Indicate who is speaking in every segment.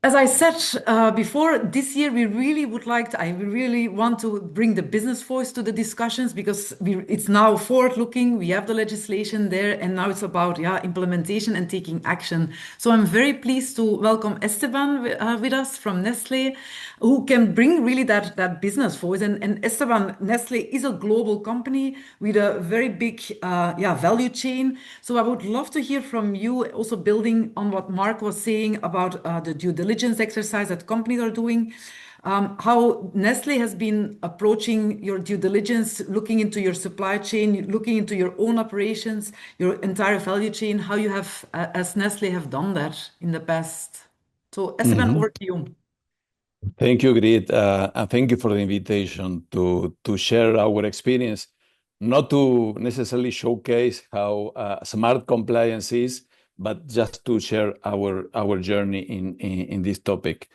Speaker 1: as I said before, this year we really we really want to bring the business voice to the discussions because it's now forward-looking. We have the legislation there, and now it's about implementation and taking action. So I'm very pleased to welcome Esteban with us from Nestlé, who can bring really that business voice. And Esteban, Nestlé is a global company with a very big value chain. So I would love to hear from you, also building on what Mark was saying about the due diligence exercise that companies are doing, how Nestlé has been approaching your due diligence, looking into your supply chain, looking into your own operations, your entire value chain, how you have, as Nestlé, have done that in the past. So Esteban, over to you.
Speaker 2: Thank you, Grit, and thank you for the invitation to share our experience, not to necessarily showcase how smart compliance is, but just to share our journey in this topic.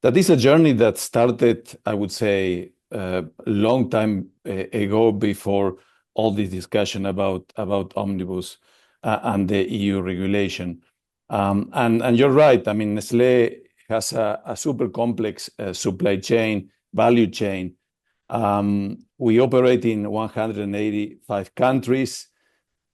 Speaker 2: That is a journey that started, I would say, a long time ago before all this discussion about Omnibus and the EU regulation. And you're right. I mean, Nestlé has a super complex supply chain, value chain. We operate in 185 countries.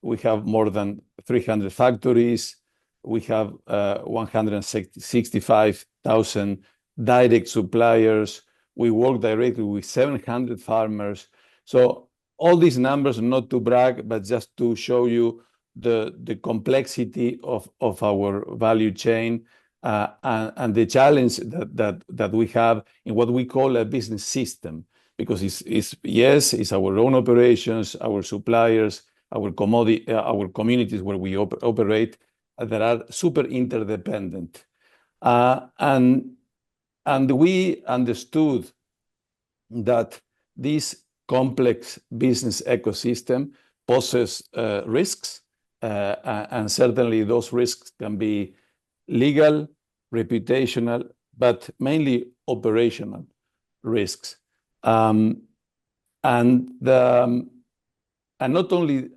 Speaker 2: We have more than 300 factories. We have 165,000 direct suppliers. We work directly with 700 farmers. So all these numbers, not to brag, but just to show you the complexity of our value chain and the challenge that we have in what we call a business system, because it's our own operations, our suppliers, our communities where we operate that are super interdependent. And we understood that this complex business ecosystem poses risks, and certainly those risks can be legal, reputational, but mainly operational risks. And not only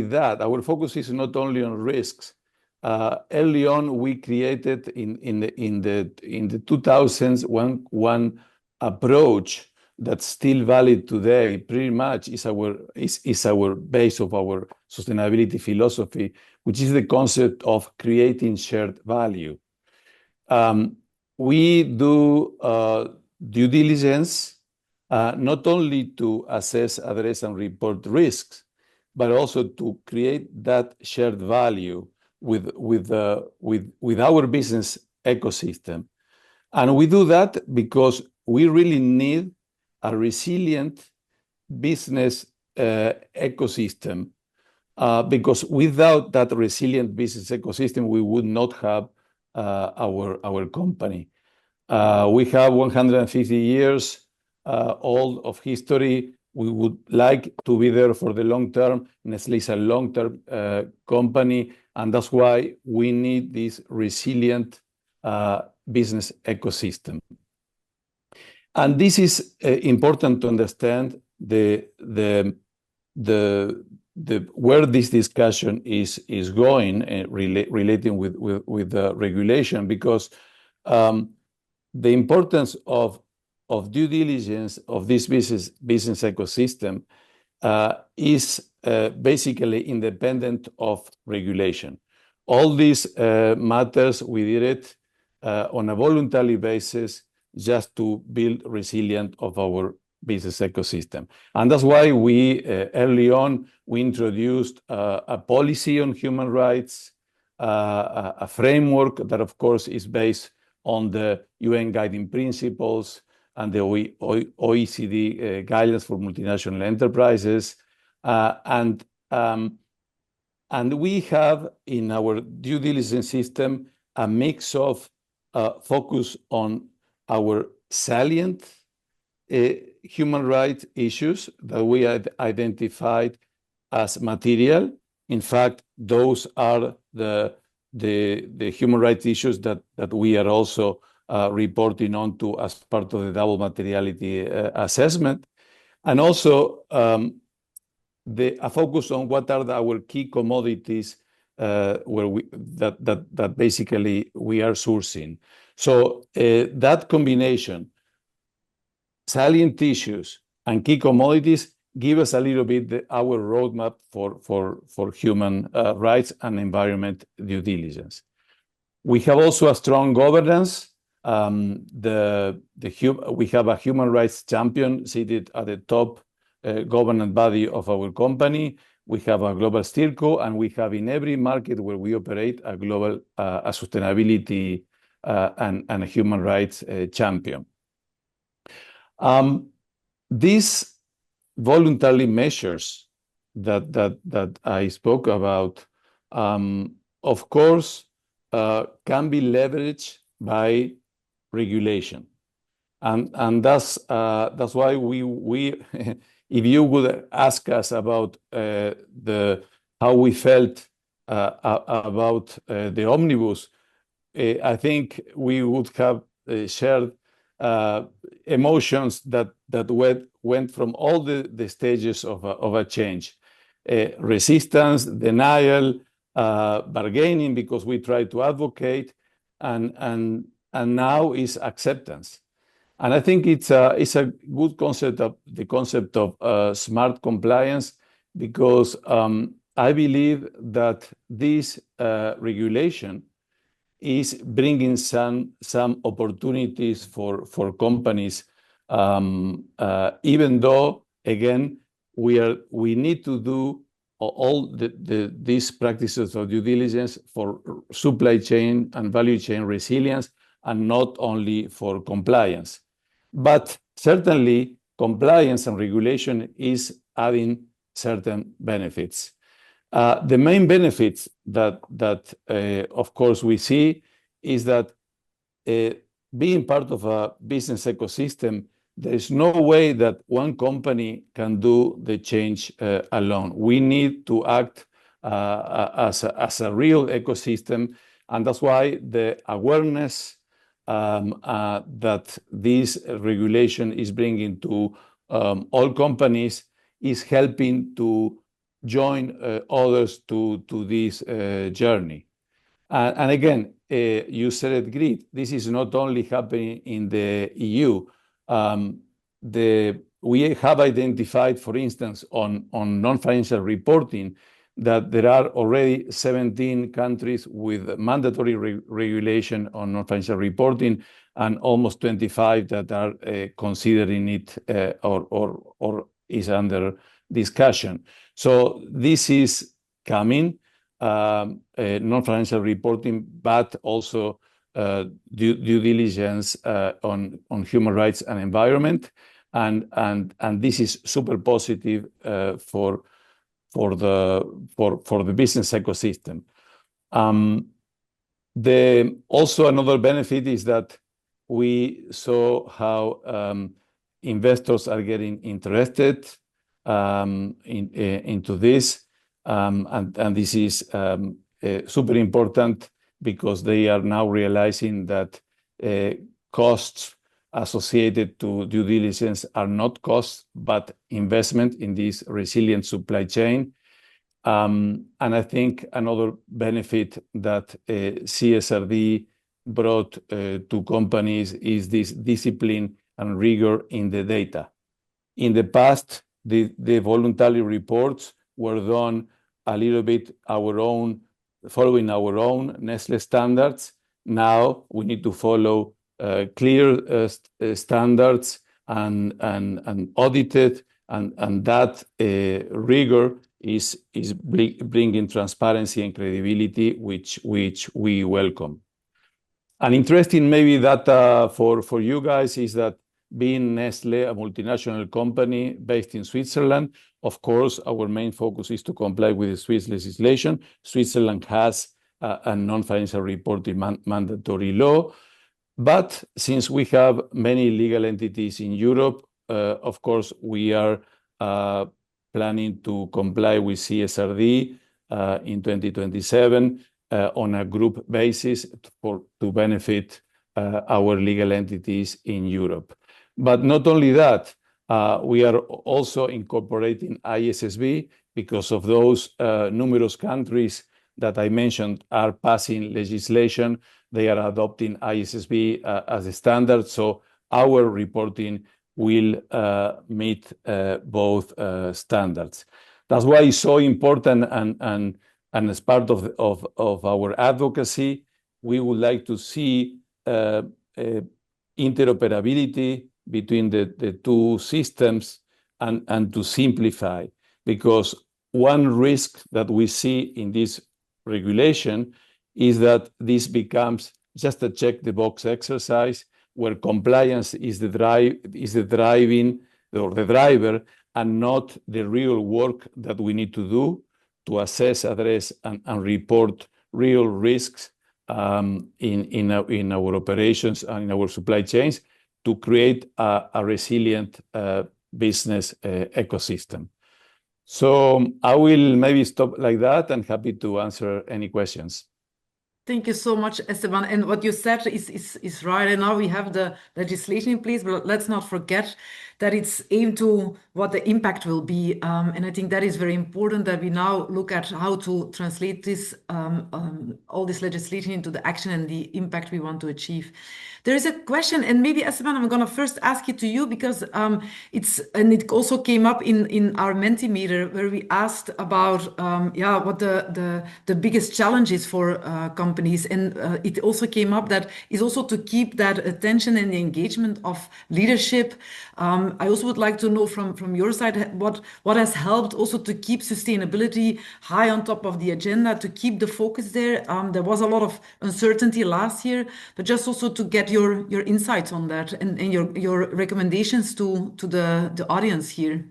Speaker 2: that, our focus is not only on risks. Early on, we created in the 2000s one approach that's still valid today. Pretty much is our base of our sustainability philosophy, which is the concept of creating shared value. We do due diligence not only to assess, address, and report risks, but also to create that shared value with our business ecosystem. And we do that because we really need a resilient business ecosystem, because without that resilient business ecosystem, we would not have our company. We have 150 years old of history. We would like to be there for the long term. Nestlé is a long-term company, and that's why we need this resilient business ecosystem. And this is important to understand where this discussion is going, relating with the regulation, because the importance of due diligence of this business ecosystem is basically independent of regulation. All these matters, we did it on a voluntary basis just to build resilience of our business ecosystem. And that's why we early on, we introduced a policy on human rights, a framework that of course is based on the UN guiding principles and the OECD guidelines for multinational enterprises. And we have in our due diligence system a mix of focus on our salient human rights issues that we had identified as material. In fact, those are the human rights issues that we are also reporting on to as part of the double materiality assessment. And also a focus on what are our key commodities that basically we are sourcing. So that combination, salient tissues and key commodities, give us a little bit our roadmap for human rights and environment due diligence. We have also a strong governance. We have a human rights champion seated at the top governance body of our company. We have a global steerco, and we have in every market where we operate a global sustainability and a human rights champion. These voluntary measures that I spoke about, of course, can be leveraged by regulation, and that's why we if you would ask us about how we felt about the omnibus, I think we would have shared emotions that went from all the stages of a change: resistance, denial, bargaining because we try to advocate, and now is acceptance. And I think it's a good concept of the concept of smart compliance, because I believe that this regulation is bringing some opportunities for companies, even though, again, we need to do all these practices of due diligence for supply chain and value chain resilience, and not only for compliance. But certainly, compliance and regulation is adding certain benefits. The main benefits that of course we see is that being part of a business ecosystem, there is no way that one company can do the change alone. We need to act as a real ecosystem, and that's why the awareness that this regulation is bringing to all companies is helping to join others to this journey. And again, you said it great. This is not only happening in the EU. We have identified, for instance, on non-financial reporting, that there are already 17 countries with mandatory regulation on non-financial reporting, and almost 25 that are considering it or is under discussion. So this is coming, non-financial reporting, but also due diligence on human rights and environment, and this is super positive for the business ecosystem. Also another benefit is that we saw how investors are getting interested into this, and this is super important, because they are now realizing that costs associated to due diligence are not costs, but investment in this resilient supply chain. And I think another benefit that CSRD brought to companies is this discipline and rigor in the data. In the past, the voluntary reports were done a little bit following our own Nestlé standards. Now we need to follow clear standards and audited, and that rigor is bringing transparency and credibility, which we welcome. An interesting maybe data for you guys is that, being Nestlé, a multinational company based in Switzerland, of course, our main focus is to comply with the Swiss legislation. Switzerland has a non-financial reporting mandatory law. But since we have many legal entities in Europe, of course, we are planning to comply with CSRD in 2027 on a group basis to benefit our legal entities in Europe. But not only that, we are also incorporating ISSB because of those numerous countries that I mentioned are passing legislation. They are adopting ISSB as a standard. So our reporting will meet both standards. That's why it's so important, and as part of our advocacy, we would like to see interoperability between the two systems and to simplify, because one risk that we see in this regulation is that this becomes just a check the box exercise where compliance is the driver and not the real work that we need to do to assess, address, and report real risks in our operations and in our supply chains to create a resilient business ecosystem. So I will maybe stop like that and happy to answer any questions.
Speaker 1: Thank you so much, Esteban. And what you said is right. And now we have the legislation in place, but let's not forget that it's aimed to what the impact will be. And I think that is very important that we now look at how to translate this, all this legislation into the action and the impact we want to achieve. There is a question, and maybe Esteban, I'm going to first ask it to you because it also came up in our Mentimeter where we asked about what the biggest challenge is for companies, and it also came up that is also to keep that attention and the engagement of leadership. I also would like to know from your side what has helped also to keep sustainability high on top of the agenda, to keep the focus there. There was a lot of uncertainty last year, but just also to get your insights on that and your recommendations to the audience here.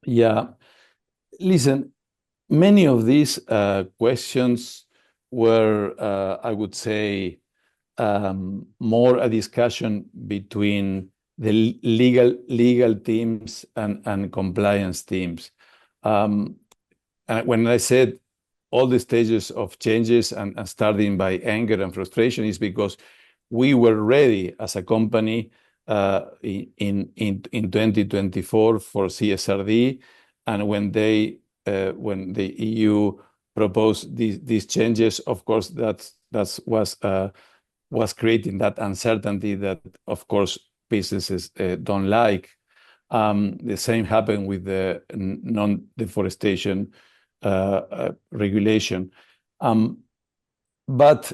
Speaker 2: Yeah, listen, many of these questions were, I would say, more a discussion between the legal teams and compliance teams. And when I said all the stages of changes and starting by anger and frustration is because we were ready as a company in 2024 for CSRD, and when the EU proposed these changes, of course, that was creating that uncertainty that, of course, businesses don't like. The same happened with the non-deforestation regulation. But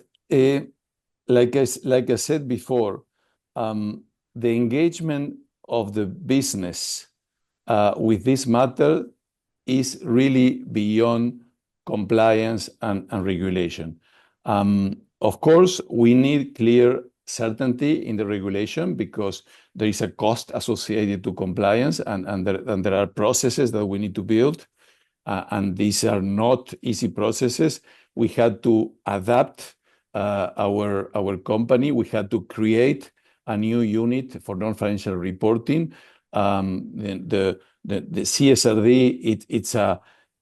Speaker 2: like I said before, the engagement of the business with this matter is really beyond compliance and regulation. Of course, we need clear certainty in the regulation because there is a cost associated to compliance, and there are processes that we need to build, and these are not easy processes. We had to adapt our company. We had to create a new unit for non-financial reporting. The CSRD,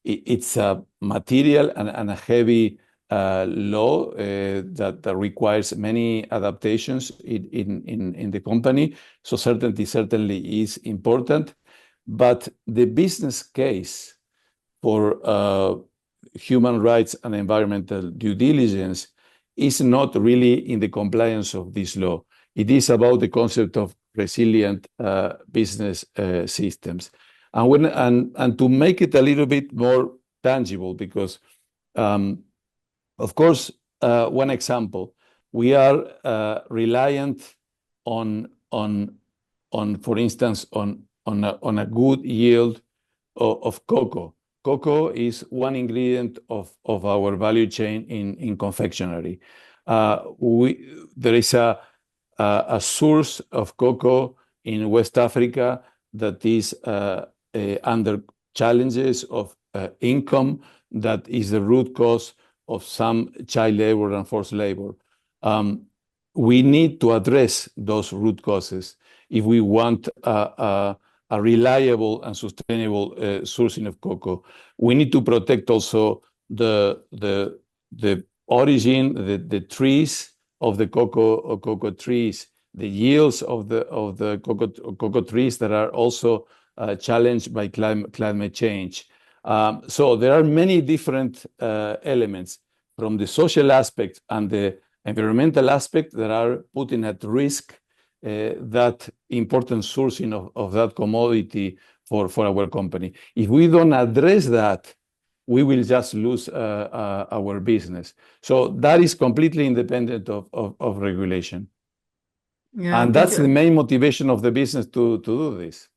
Speaker 2: it's a material and a heavy law that requires many adaptations in the company. So certainly is important. But the business case for human rights and environmental due diligence is not really in the compliance of this law. It is about the concept of resilient business systems. And to make it a little bit more tangible, because of course, one example, we are reliant on for instance, on a good yield of cocoa. Cocoa is one ingredient of our value chain in confectionery. There is a source of cocoa in West Africa that is under challenges of income, that is the root cause of some child labor and forced labor. We need to address those root causes if we want a reliable and sustainable sourcing of cocoa. We need to protect also the origin, the trees of the cocoa trees, the yields of the cocoa trees that are also challenged by climate change. So there are many different elements from the social aspect and the environmental aspect that are putting at risk that important sourcing of that commodity for our company. If we don't address that, we will just lose our business. So that is completely independent of regulation.
Speaker 1: Yeah,
Speaker 2: and that's the main motivation of the business to do this.